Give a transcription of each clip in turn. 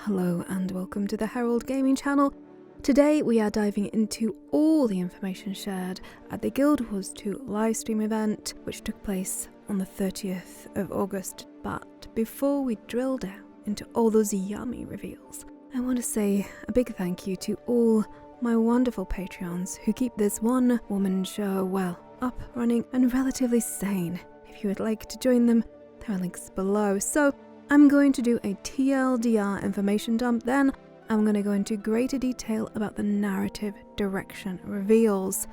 Hello and welcome to the Herald Gaming channel. Today we are diving into all the information shared at the Guild Wars 2 livestream event, which took place on the 30th of August. But before we drill down into all those yummy reveals, I want to say a big thank you to all my wonderful Patreons who keep this one-woman show, well, up, running and relatively sane. If you would like to join them, there are links below. So I'm going to do a TLDR information dump, then I'm going to go into greater detail about the narrative direction reveals.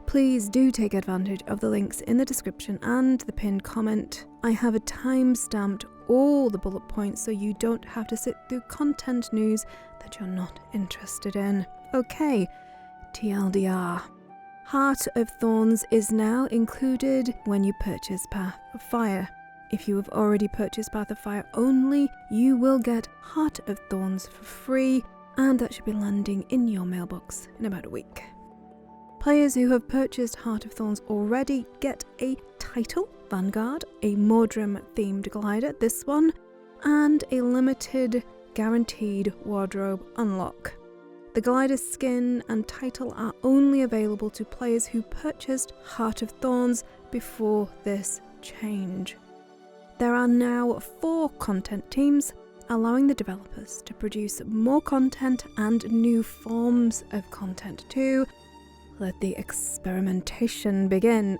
Please do take advantage of the links in the description and the pinned comment. I have time-stamped all the bullet points so you don't have to sit through content news that you're not interested in. Okay, TLDR. Heart of Thorns is now included when you purchase Path of Fire. If you have already purchased Path of Fire only, you will get Heart of Thorns for free, and that should be landing in your mailbox in about a week. Players who have purchased Heart of Thorns already get a title, Vanguard, a Mordrim-themed glider, this one, and a limited guaranteed wardrobe unlock. The glider skin and title are only available to players who purchased Heart of Thorns before this change. There are now 4 content teams, allowing the developers to produce more content and new forms of content too. Let the experimentation begin.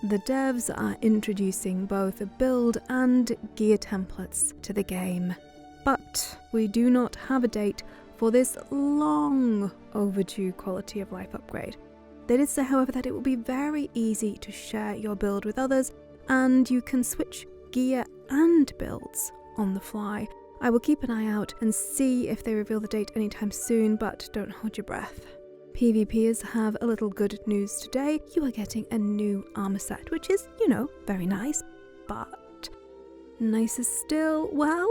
The devs are introducing both build and gear templates to the game, but we do not have a date for this long overdue quality of life upgrade. They did say, however, that it will be very easy to share your build with others, and you can switch gear and builds on the fly. I will keep an eye out and see if they reveal the date anytime soon, but don't hold your breath. PvPers have a little good news today. You are getting a new armor set, which is, very nice, but nicer still, well,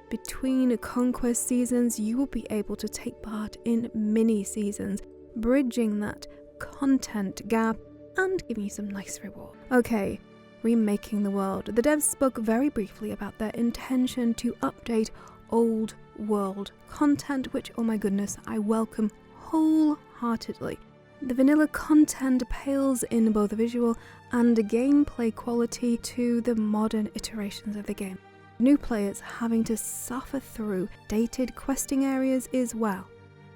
between conquest seasons, you will be able to take part in mini seasons, bridging that content gap and giving you some nice reward. Okay, remaking the world. The devs spoke very briefly about their intention to update old world content, which, oh my goodness, I welcome wholeheartedly. The vanilla content pales in both visual and gameplay quality to the modern iterations of the game. New players having to suffer through dated questing areas is, well,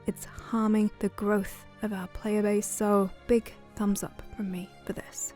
it's harming the growth of our player base, so big thumbs up from me for this.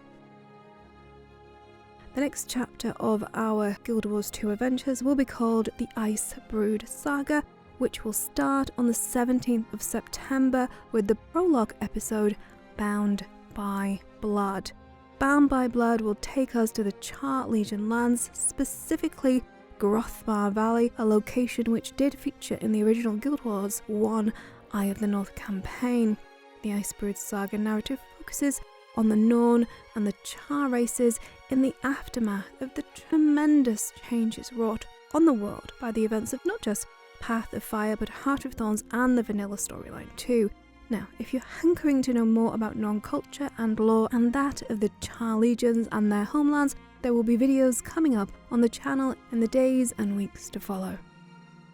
The next chapter of our Guild Wars 2 adventures will be called the Icebrood Saga, which will start on the 17th of September with the prologue episode, Bound by Blood. Bound by Blood will take us to the Charr Legion lands, specifically Grothmar Valley, a location which did feature in the original Guild Wars 1 Eye of the North campaign. The Icebrood Saga narrative focuses on the Norn and the Charr races in the aftermath of the tremendous changes wrought on the world by the events of not just Path of Fire but Heart of Thorns and the vanilla storyline too. Now, if you're hankering to know more about Norn culture and lore and that of the Charr legions and their homelands, there will be videos coming up on the channel in the days and weeks to follow.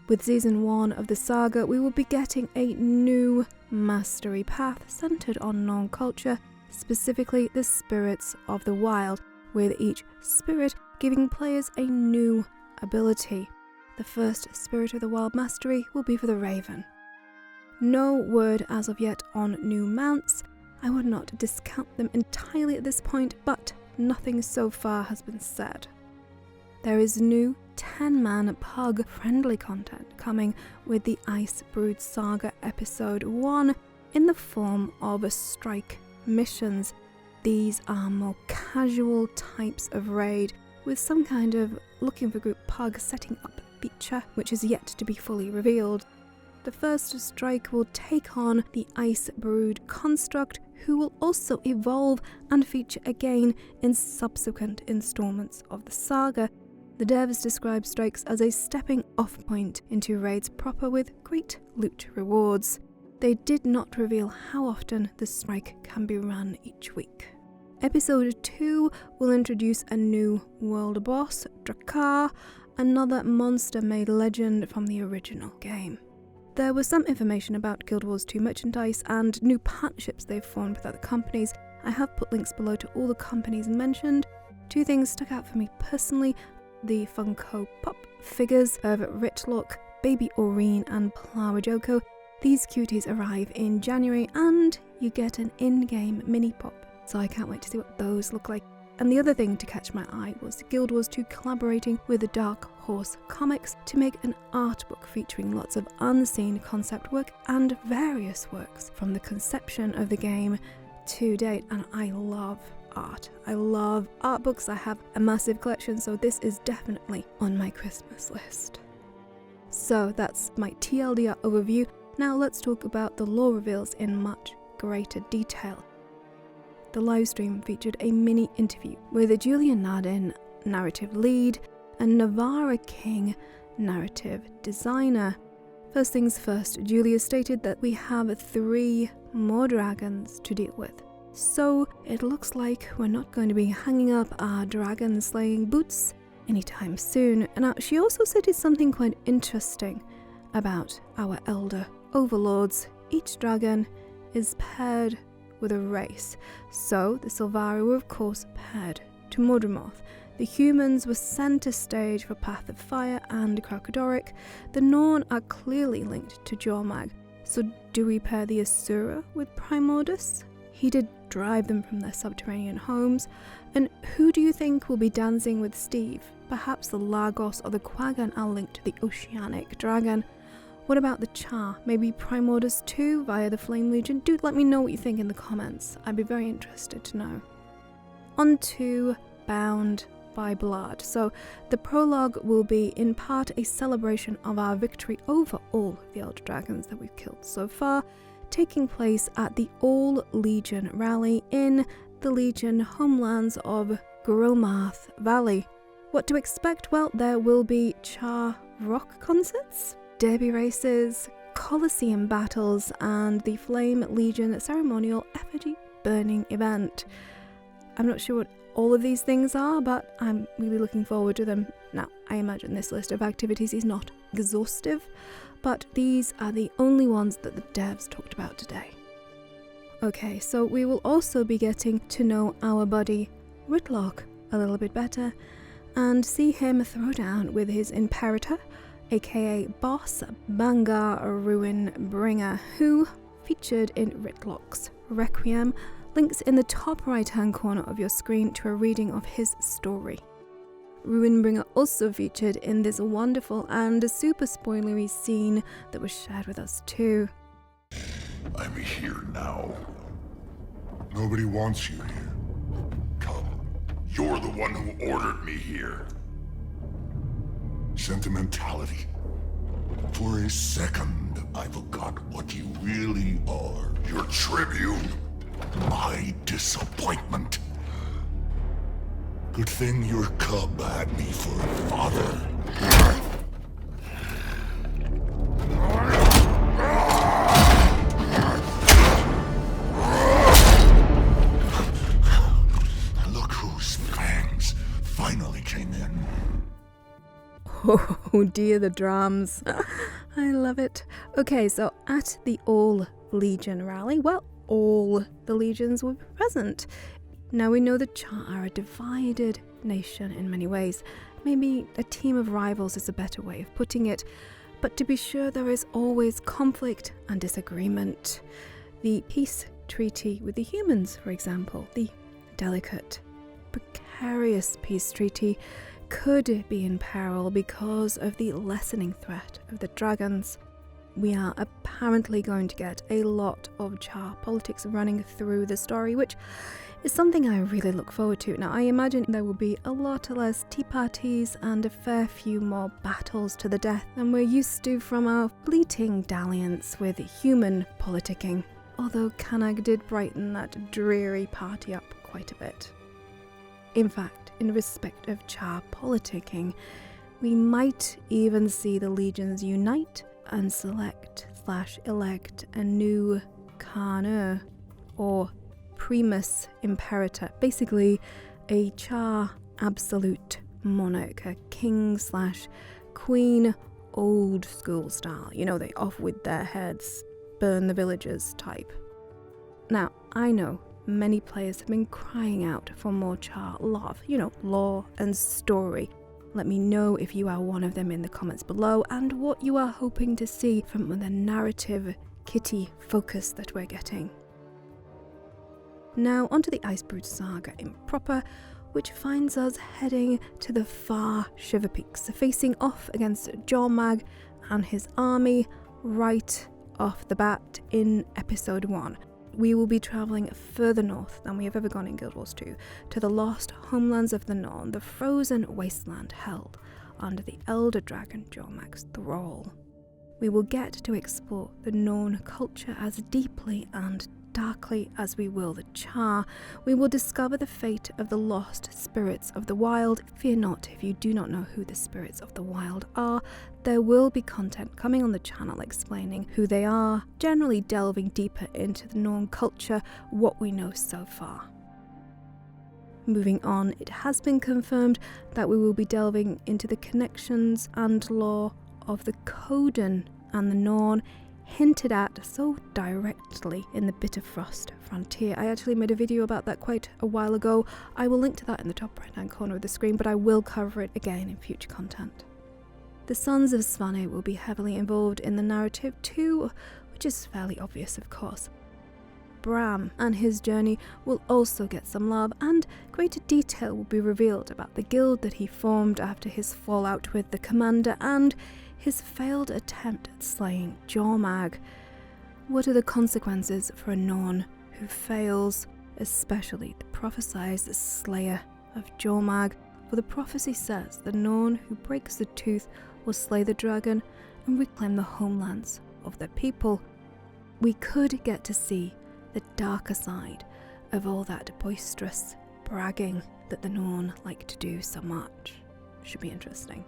With Season 1 of the saga, we will be getting a new mastery path centered on Norn culture, specifically the spirits of the wild, with each spirit giving players a new ability. The first spirit of the wild mastery will be for the Raven. No word as of yet on new mounts. I would not discount them entirely at this point, but nothing so far has been said. There is new 10-man pug-friendly content coming with the Icebrood Saga Episode 1 in the form of strike missions. These are more casual types of raid with some kind of looking for group pug setting up feature, which is yet to be fully revealed. The first strike will take on the Icebrood construct, who will also evolve and feature again in subsequent installments of the saga. The devs describe strikes as a stepping off point into raids proper with great loot rewards. They did not reveal how often the strike can be run each week. Episode 2 will introduce a new world boss, Drakar, another monster-made legend from the original game. There was some information about Guild Wars 2 merchandise and new partnerships they've formed with other companies. I have put links below to all the companies mentioned. Two things stuck out for me personally: the Funko Pop figures of Rytlock, Baby Aurene and Flower Joko. These cuties arrive in January and you get an in-game mini pop, so I can't wait to see what those look like. And the other thing to catch my eye was Guild Wars 2 collaborating with the Dark Horse Comics to make an art book featuring lots of unseen concept work and various works from the conception of the game to date. And I love art. I love art books. I have a massive collection, so this is definitely on my Christmas list. So that's my TLDR overview. Now let's talk about the lore reveals in much greater detail. The livestream featured a mini interview with Julian Nardin, narrative lead, and Navara King, narrative designer. First things first, Julia stated that we have 3 more dragons to deal with. So it looks like we're not going to be hanging up our dragon slaying boots anytime soon. And now she also stated something quite interesting about our elder overlords. Each dragon is paired with a race. So the Silvari were of course paired to Mordremoth. The humans were center stage for Path of Fire and Crocodoric. The Norn are clearly linked to Jormag. So do we pair the Asura with Primordus? He did drive them from their subterranean homes. And who do you think will be dancing with Steve? Perhaps the Lagos or the Quaggan are linked to the Oceanic Dragon. What about the Charr? Maybe Primordus too via the Flame Legion? Do let me know what you think in the comments. I'd be very interested to know. On to Bound by Blood. So the prologue will be in part a celebration of our victory over all the Elder Dragons that we've killed so far, taking place at the All Legion rally in the Legion homelands of Grillmarth Valley. What to expect? Well, there will be Charr rock concerts, derby races, Colosseum battles, and the Flame Legion ceremonial effigy burning event. I'm not sure what all of these things are, but I'm really looking forward to them. Now, I imagine this list of activities is not exhaustive, but these are the only ones that the devs talked about today. Okay, so we will also be getting to know our buddy Rytlock a little bit better and see him throw down with his Imperator, aka boss Bangar Ruinbringer, who featured in Rytlock's Requiem. Links in the top right hand corner of your screen to a reading of his story. Ruinbringer also featured in this wonderful and super spoilery scene that was shared with us too. I'm here now. Nobody wants you here. Come. You're the one who ordered me here. Sentimentality. For a second, I forgot what you really are. Your tribune. My disappointment. Good thing your cub had me for a father. Look whose fangs finally came in. Oh dear, the drums. I love it. Okay, so at the All Legion rally, well, all the legions were present. Now we know the Charr are a divided nation in many ways. Maybe a team of rivals is a better way of putting it, but to be sure there is always conflict and disagreement. The peace treaty with the humans, for example, the delicate, precarious peace treaty, could be in peril because of the lessening threat of the dragons. We are apparently going to get a lot of Charr politics running through the story, which is something I really look forward to. Now, I imagine there will be a lot less tea parties and a fair few more battles to the death than we're used to from our fleeting dalliance with human politicking, although Canag did brighten that dreary party up quite a bit. In fact, in respect of Charr politicking, we might even see the legions unite and select/elect a new Khanur, or Primus Imperator, basically a Charr absolute monarch, a king/queen, old school style. You know, they off with their heads, burn the villagers type. Now, I know many players have been crying out for more Charr love, lore and story. Let me know if you are one of them in the comments below and what you are hoping to see from the narrative kitty focus that we're getting. Now onto the Icebrood Saga proper, which finds us heading to the far Shiver Peaks, facing off against Jormag and his army right off the bat in episode 1. We will be travelling further north than we have ever gone in Guild Wars 2, to the lost homelands of the Norn, the frozen wasteland held under the elder dragon Jormag's thrall. We will get to explore the Norn culture as deeply and darkly as we will the Charr. We will discover the fate of the lost spirits of the wild. Fear not if you do not know who the spirits of the wild are. There will be content coming on the channel explaining who they are, generally delving deeper into the Norn culture, what we know so far. Moving on, it has been confirmed that we will be delving into the connections and lore of the Kodan and the Norn, hinted at so directly in the Bitterfrost Frontier. I actually made a video about that quite a while ago. I will link to that in the top right hand corner of the screen, but I will cover it again in future content. The Sons of Svanir will be heavily involved in the narrative too, which is fairly obvious of course. Braham and his journey will also get some love, and greater detail will be revealed about the guild that he formed after his fallout with the commander and his failed attempt at slaying Jormag. What are the consequences for a Norn who fails, especially the prophesied slayer of Jormag? For the prophecy says the Norn who breaks the tooth will slay the dragon and reclaim the homelands of their people. We could get to see the darker side of all that boisterous bragging that the Norn like to do so much. Should be interesting.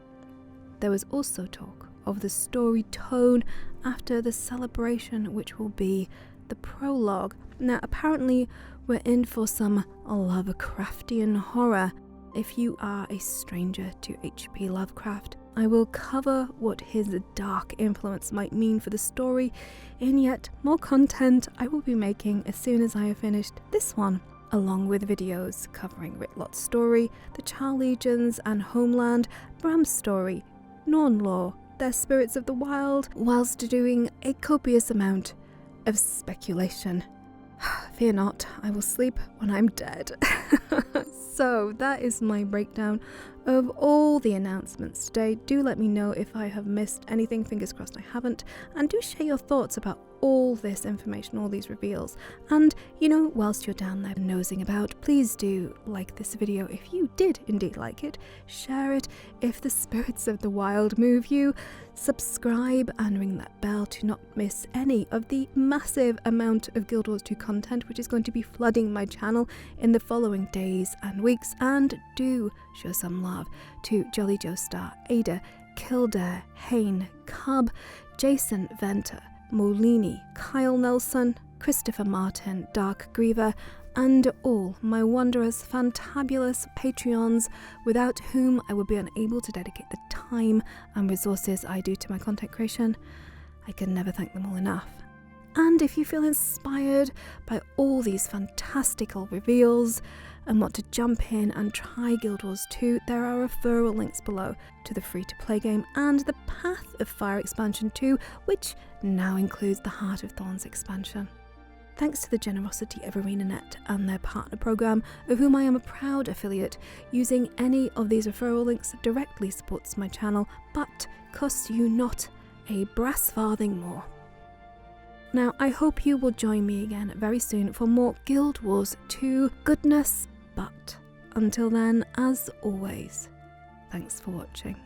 There was also talk of the story tone after the celebration, which will be the prologue. Now apparently we're in for some Lovecraftian horror. If you are a stranger to H.P. Lovecraft, I will cover what his dark influence might mean for the story in yet more content I will be making as soon as I have finished this one, along with videos covering Rytlock's story, the Charr Legions and Homeland, Braham's story, Norn lore, their spirits of the wild, whilst doing a copious amount of speculation. Fear not, I will sleep when I'm dead. So that is my breakdown of all the announcements today. Do let me know if I have missed anything, fingers crossed I haven't, and do share your thoughts about all this information, all these reveals. And whilst you're down there nosing about, please do like this video if you did indeed like it, share it if the spirits of the wild move you, subscribe and ring that bell to not miss any of the massive amount of Guild Wars 2 content which is going to be flooding my channel in the following days and weeks. And do show some love to Jolly Joestar, Ada, Kildare, Hain, Cub, Jason Venter, Molini, Kyle Nelson, Christopher Martin, Dark Griever, and all my wondrous, fantabulous Patreons, without whom I would be unable to dedicate the time and resources I do to my content creation. I can never thank them all enough. And if you feel inspired by all these fantastical reveals and want to jump in and try Guild Wars 2, there are referral links below to the free-to-play game and the Path of Fire expansion 2, which now includes the Heart of Thorns expansion. Thanks to the generosity of Arenanet and their partner program, of whom I am a proud affiliate, using any of these referral links directly supports my channel, but costs you not a brass farthing more. Now, I hope you will join me again very soon for more Guild Wars 2 goodness, but until then, as always, thanks for watching.